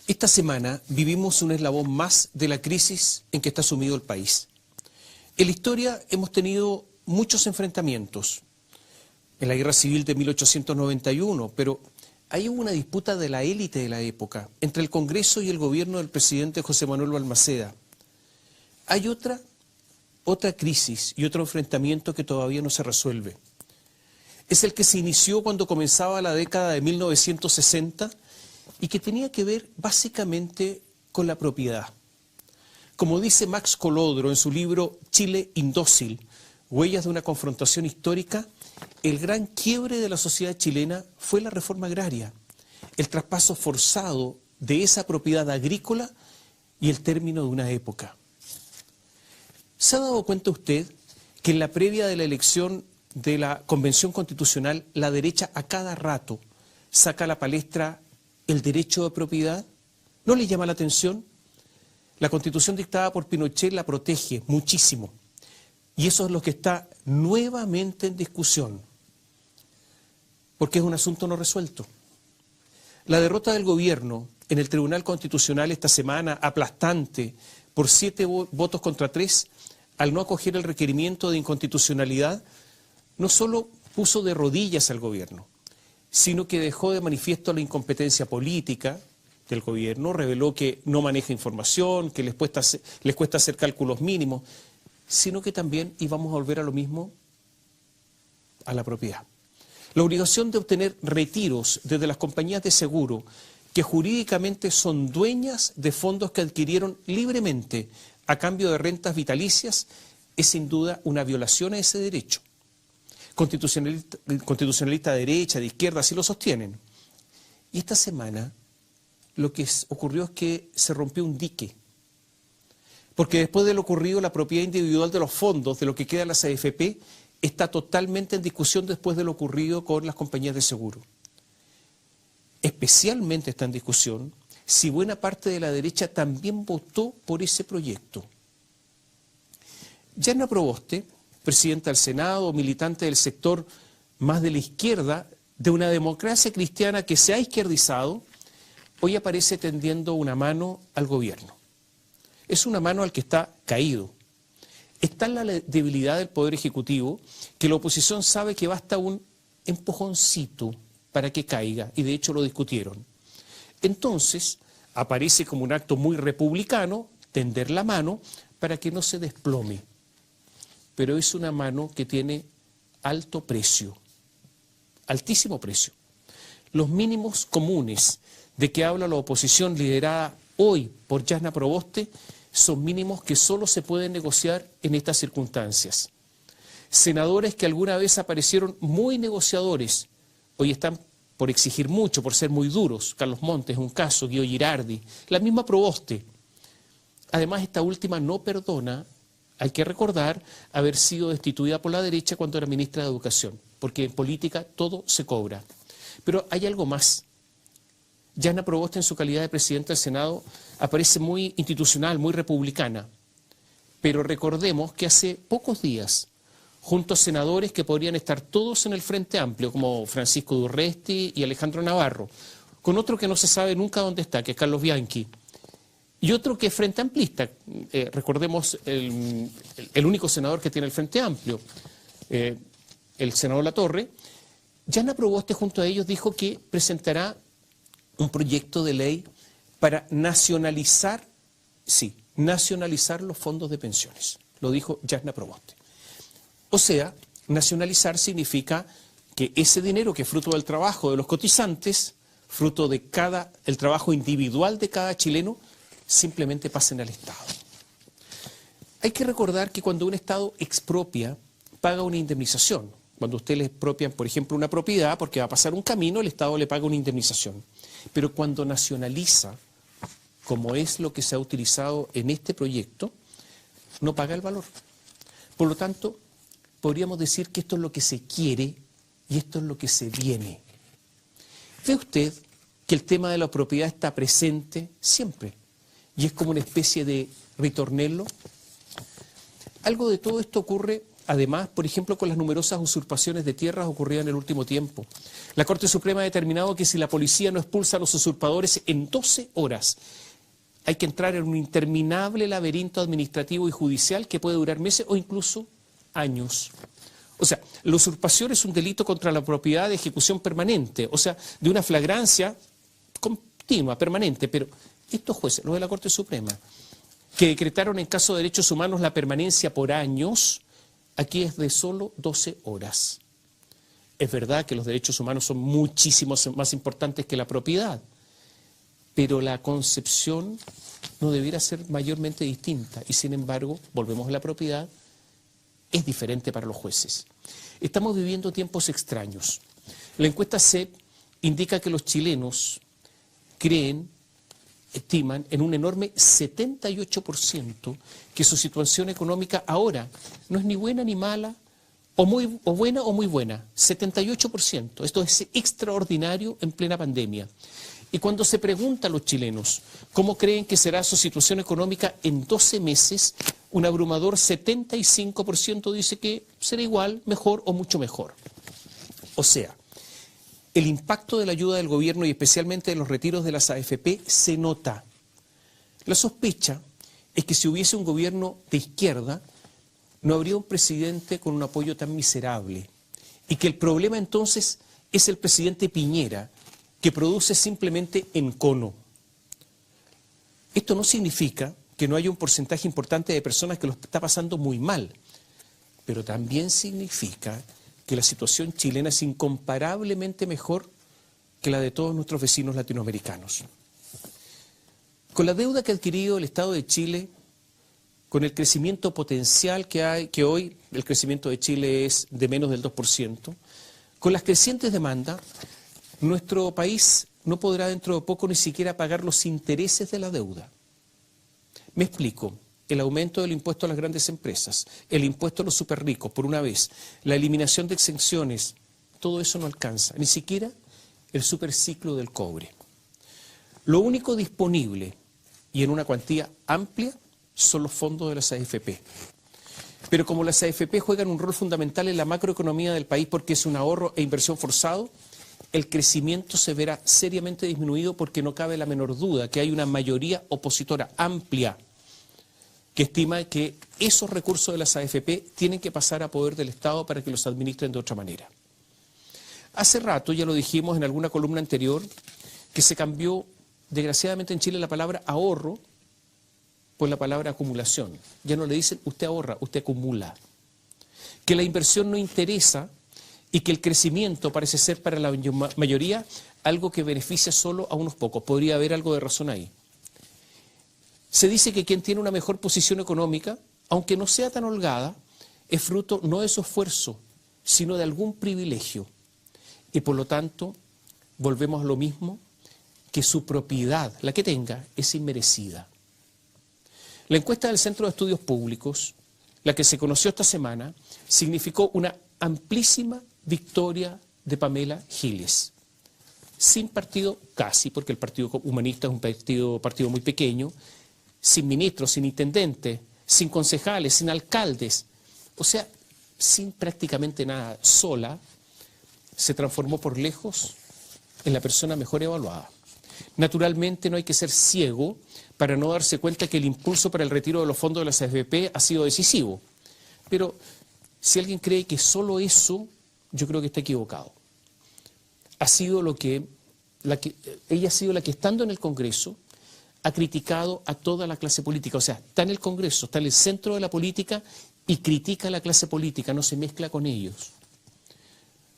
Esta semana vivimos un eslabón más de la crisis en que está sumido el país. En la historia hemos tenido muchos enfrentamientos. En la Guerra Civil de 1891, pero hay una disputa de la élite de la época entre el Congreso y el gobierno del presidente José Manuel Balmaceda. Hay otra crisis y otro enfrentamiento que todavía no se resuelve. Es el que se inició cuando comenzaba la década de 1960 y que tenía que ver básicamente con la propiedad. Como dice Max Colodro en su libro Chile indócil, huellas de una confrontación histórica, el gran quiebre de la sociedad chilena fue la reforma agraria, el traspaso forzado de esa propiedad agrícola y el término de una época. ¿Se ha dado cuenta usted que en la previa de la elección de la Convención Constitucional, la derecha a cada rato saca a la palestra el derecho de propiedad? ¿No le llama la atención? La Constitución dictada por Pinochet la protege muchísimo. Y eso es lo que está nuevamente en discusión, porque es un asunto no resuelto. La derrota del gobierno en el Tribunal Constitucional esta semana, aplastante, por 7 votos contra 3, al no acoger el requerimiento de inconstitucionalidad, no solo puso de rodillas al gobierno, sino que dejó de manifiesto la incompetencia política del gobierno, reveló que no maneja información, que les cuesta hacer cálculos mínimos, sino que también, y vamos a volver a lo mismo, a la propiedad. La obligación de obtener retiros desde las compañías de seguro, que jurídicamente son dueñas de fondos que adquirieron libremente a cambio de rentas vitalicias, es sin duda una violación a ese derecho. Constitucionalista de derecha, de izquierda, así lo sostienen. Y esta semana lo que ocurrió es que se rompió un dique. Porque después de lo ocurrido, la propiedad individual de los fondos, de lo que queda en las AFP, está totalmente en discusión después de lo ocurrido con las compañías de seguro. Especialmente está en discusión si buena parte de la derecha también votó por ese proyecto. Yanna Proboste, presidenta del Senado, militante del sector más de la izquierda, de una democracia cristiana que se ha izquierdizado, hoy aparece tendiendo una mano al gobierno. Es una mano al que está caído. Está en la debilidad del Poder Ejecutivo, que la oposición sabe que basta un empujoncito para que caiga, y de hecho lo discutieron. Entonces, aparece como un acto muy republicano, tender la mano para que no se desplome. Pero es una mano que tiene alto precio, altísimo precio. Los mínimos comunes de que habla la oposición liderada hoy por Yanna Proboste son mínimos que solo se pueden negociar en estas circunstancias. Senadores que alguna vez aparecieron muy negociadores, hoy están por exigir mucho, por ser muy duros. Carlos Montes, un caso, Guido Girardi, la misma Proboste. Además, esta última no perdona, hay que recordar, haber sido destituida por la derecha cuando era ministra de Educación, porque en política todo se cobra. Pero hay algo más. Yanna Proboste, en su calidad de presidenta del Senado, aparece muy institucional, muy republicana. Pero recordemos que hace pocos días, junto a senadores que podrían estar todos en el Frente Amplio, como Francisco Durresti y Alejandro Navarro, con otro que no se sabe nunca dónde está, que es Carlos Bianchi, y otro que es Frente Amplista, recordemos el único senador que tiene el Frente Amplio, el senador Latorre. Yanna Proboste junto a ellos dijo que presentará un proyecto de ley para nacionalizar los fondos de pensiones. Lo dijo Yanna Proboste. O sea, nacionalizar significa que ese dinero que es fruto del trabajo de los cotizantes, fruto de el trabajo individual de cada chileno, simplemente pasen al Estado. Hay que recordar que cuando un Estado expropia, paga una indemnización. Cuando usted le expropian, por ejemplo, una propiedad porque va a pasar un camino, el Estado le paga una indemnización. Pero cuando nacionaliza, como es lo que se ha utilizado en este proyecto, no paga el valor. Por lo tanto, podríamos decir que esto es lo que se quiere y esto es lo que se viene. ¿Ve usted que el tema de la propiedad está presente siempre? Y es como una especie de ritornello. Algo de todo esto ocurre Además, por ejemplo, con las numerosas usurpaciones de tierras ocurridas en el último tiempo. La Corte Suprema ha determinado que si la policía no expulsa a los usurpadores en 12 horas, hay que entrar en un interminable laberinto administrativo y judicial que puede durar meses o incluso años. O sea, la usurpación es un delito contra la propiedad de ejecución permanente, o sea, de una flagrancia continua, permanente, pero estos jueces, los de la Corte Suprema, que decretaron en caso de derechos humanos la permanencia por años, aquí es de solo 12 horas. Es verdad que los derechos humanos son muchísimo más importantes que la propiedad, pero la concepción no debiera ser mayormente distinta y sin embargo, volvemos a la propiedad, es diferente para los jueces. Estamos viviendo tiempos extraños. La encuesta CEP indica que los chilenos estiman en un enorme 78% que su situación económica ahora no es ni buena ni mala, o buena o muy buena. 78%. Esto es extraordinario en plena pandemia. Y cuando se pregunta a los chilenos cómo creen que será su situación económica en 12 meses, un abrumador 75% dice que será igual, mejor o mucho mejor. O sea, el impacto de la ayuda del gobierno y especialmente de los retiros de las AFP se nota. La sospecha es que si hubiese un gobierno de izquierda, no habría un presidente con un apoyo tan miserable. Y que el problema entonces es el presidente Piñera, que produce simplemente encono. Esto no significa que no haya un porcentaje importante de personas que lo está pasando muy mal, pero también significa que la situación chilena es incomparablemente mejor que la de todos nuestros vecinos latinoamericanos. Con la deuda que ha adquirido el Estado de Chile, con el crecimiento potencial que hay, que hoy el crecimiento de Chile es de menos del 2%, con las crecientes demandas, nuestro país no podrá dentro de poco ni siquiera pagar los intereses de la deuda. Me explico. El aumento del impuesto a las grandes empresas, el impuesto a los superricos, por una vez, la eliminación de exenciones, todo eso no alcanza, ni siquiera el superciclo del cobre. Lo único disponible, y en una cuantía amplia, son los fondos de las AFP. Pero como las AFP juegan un rol fundamental en la macroeconomía del país porque es un ahorro e inversión forzado, el crecimiento se verá seriamente disminuido porque no cabe la menor duda que hay una mayoría opositora amplia que estima que esos recursos de las AFP tienen que pasar a poder del Estado para que los administren de otra manera. Hace rato, ya lo dijimos en alguna columna anterior, que se cambió, desgraciadamente en Chile, la palabra ahorro por la palabra acumulación. Ya no le dicen usted ahorra, usted acumula. Que la inversión no interesa y que el crecimiento parece ser para la mayoría algo que beneficia solo a unos pocos. Podría haber algo de razón ahí. Se dice que quien tiene una mejor posición económica, aunque no sea tan holgada, es fruto no de su esfuerzo, sino de algún privilegio. Y por lo tanto, volvemos a lo mismo, que su propiedad, la que tenga, es inmerecida. La encuesta del Centro de Estudios Públicos, la que se conoció esta semana, significó una amplísima victoria de Pamela Giles. Sin partido casi, porque el Partido Humanista es un partido muy pequeño, sin ministros, sin intendentes, sin concejales, sin alcaldes, o sea, sin prácticamente nada, sola, se transformó por lejos en la persona mejor evaluada. Naturalmente no hay que ser ciego para no darse cuenta que el impulso para el retiro de los fondos de las AFP ha sido decisivo. Pero si alguien cree que solo eso, yo creo que está equivocado. Ella ha sido la que estando en el Congreso ha criticado a toda la clase política. O sea, está en el Congreso, está en el centro de la política y critica a la clase política, no se mezcla con ellos.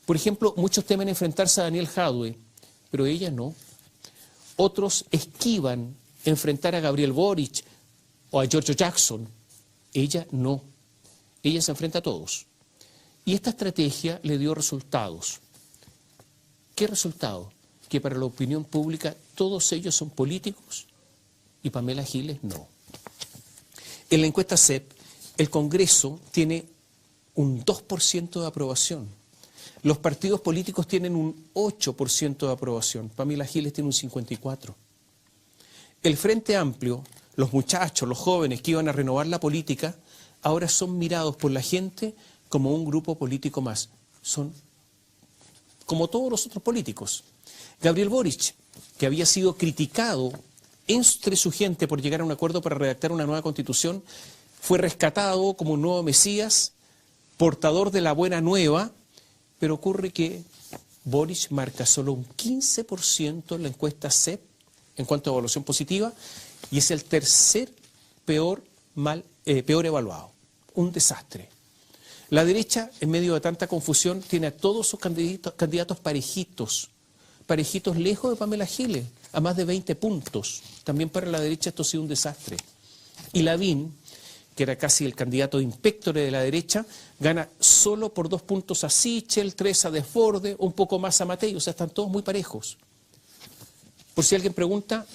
Por ejemplo, muchos temen enfrentarse a Daniel Jadwe, pero ella no. Otros esquivan enfrentar a Gabriel Boric o a Giorgio Jackson. Ella no. Ella se enfrenta a todos. Y esta estrategia le dio resultados. ¿Qué resultado? Que para la opinión pública todos ellos son políticos y Pamela Giles no. En la encuesta CEP, el Congreso tiene un 2% de aprobación. Los partidos políticos tienen un 8% de aprobación. Pamela Giles tiene un 54%. El Frente Amplio, los muchachos, los jóvenes que iban a renovar la política, ahora son mirados por la gente como un grupo político más. Son como todos los otros políticos. Gabriel Boric, que había sido criticado entre su gente por llegar a un acuerdo para redactar una nueva constitución, fue rescatado como un nuevo Mesías, portador de la buena nueva, pero ocurre que Boric marca solo un 15% en la encuesta CEP en cuanto a evaluación positiva y es el tercer peor evaluado. Un desastre. La derecha, en medio de tanta confusión, tiene a todos sus candidatos parejitos lejos de Pamela Giles, a más de 20 puntos. También para la derecha esto ha sido un desastre. Y Lavín, que era casi el candidato impectore de la derecha, gana solo por 2 puntos a Sichel, 3 a Desbordes, un poco más a Matei, o sea, están todos muy parejos. Por si alguien pregunta,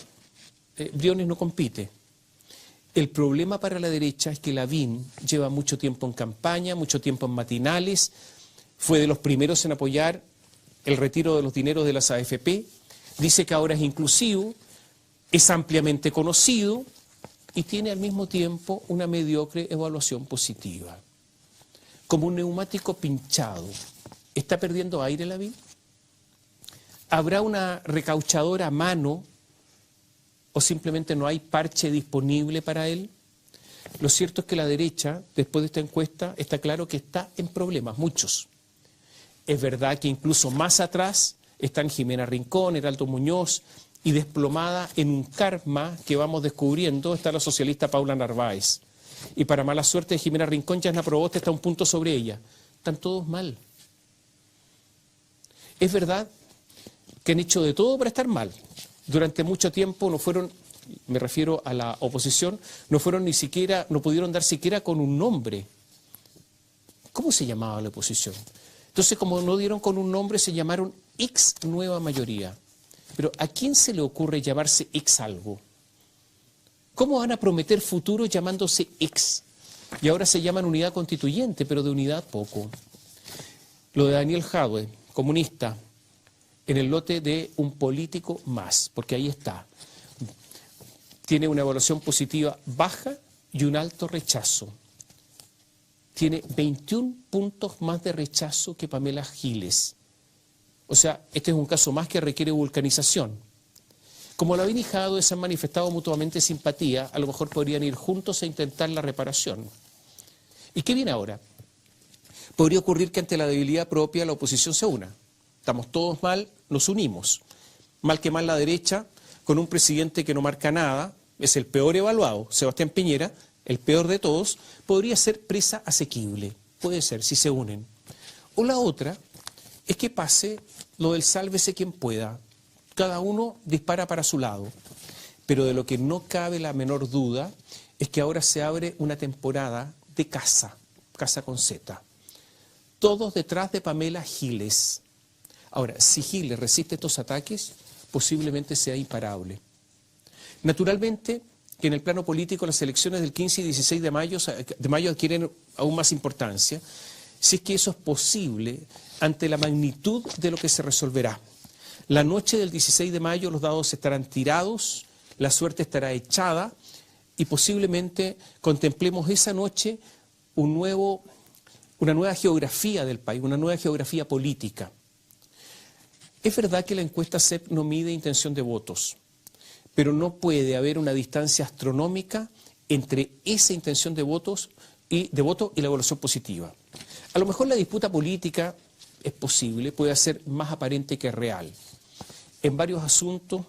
Briones no compite. El problema para la derecha es que Lavín lleva mucho tiempo en campaña, mucho tiempo en matinales, fue de los primeros en apoyar el retiro de los dineros de las AFP, dice que ahora es inclusivo, es ampliamente conocido y tiene al mismo tiempo una mediocre evaluación positiva. Como un neumático pinchado. ¿Está perdiendo aire Lavín? ¿Habrá una recauchadora a mano o simplemente no hay parche disponible para él? Lo cierto es que la derecha, después de esta encuesta, está claro que está en problemas, muchos. Es verdad que incluso más atrás están Jimena Rincón, Heraldo Muñoz, y desplomada en un karma que vamos descubriendo está la socialista Paula Narváez. Y para mala suerte de Jimena Rincón, Yasna Proboste está un punto sobre ella. Están todos mal. Es verdad que han hecho de todo para estar mal. Durante mucho tiempo no fueron, me refiero a la oposición, no pudieron dar siquiera con un nombre. ¿Cómo se llamaba la oposición? Entonces, como no dieron con un nombre, se llamaron ex nueva mayoría. Pero ¿a quién se le ocurre llamarse ex algo? ¿Cómo van a prometer futuro llamándose ex? Y ahora se llaman unidad constituyente, pero de unidad poco. Lo de Daniel Jadwe, comunista, en el lote de un político más, porque ahí está. Tiene una evaluación positiva baja y un alto rechazo. Tiene 21 puntos más de rechazo que Pamela Giles. O sea, este es un caso más que requiere vulcanización. Como Lavín y Jadwe se han manifestado mutuamente simpatía, a lo mejor podrían ir juntos a intentar la reparación. ¿Y qué viene ahora? Podría ocurrir que ante la debilidad propia la oposición se una. Estamos todos mal, nos unimos. Mal que mal la derecha, con un presidente que no marca nada, es el peor evaluado, Sebastián Piñera, el peor de todos, podría ser presa asequible. Puede ser, si se unen. O la otra es que pase lo del sálvese quien pueda. Cada uno dispara para su lado. Pero de lo que no cabe la menor duda es que ahora se abre una temporada de caza con Z. Todos detrás de Pamela Giles. Ahora, si Giles resiste estos ataques, posiblemente sea imparable. Naturalmente, que en el plano político las elecciones del 15 y 16 de mayo adquieren aún más importancia, si es que eso es posible ante la magnitud de lo que se resolverá. La noche del 16 de mayo los dados estarán tirados, la suerte estará echada y posiblemente contemplemos esa noche una nueva geografía del país, una nueva geografía política. Es verdad que la encuesta CEP no mide intención de votos, pero no puede haber una distancia astronómica entre esa intención de voto y la evaluación positiva. A lo mejor la disputa política es posible, puede ser más aparente que real. En varios asuntos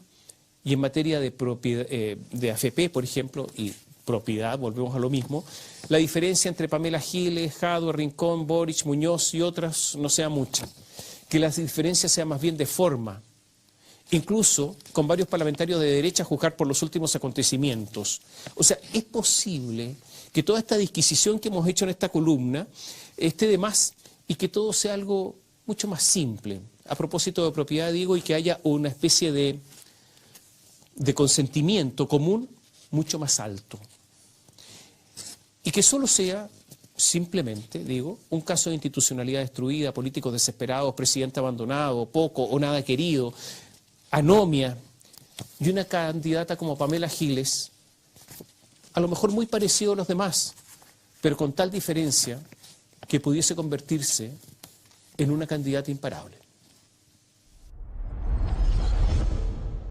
y en materia de propiedad, de AFP, por ejemplo, y propiedad, volvemos a lo mismo, la diferencia entre Pamela Giles, Jadwe, Rincón, Boric, Muñoz y otras no sea mucha. Que la diferencia sea más bien de forma. Incluso con varios parlamentarios de derecha juzgar por los últimos acontecimientos. O sea, es posible que toda esta disquisición que hemos hecho en esta columna esté de más y que todo sea algo mucho más simple. A propósito de propiedad, digo, y que haya una especie de consentimiento común mucho más alto. Y que solo sea, simplemente, digo, un caso de institucionalidad destruida, políticos desesperados, presidente abandonado, poco o nada querido, anomia, y una candidata como Pamela Giles, a lo mejor muy parecido a los demás, pero con tal diferencia que pudiese convertirse en una candidata imparable.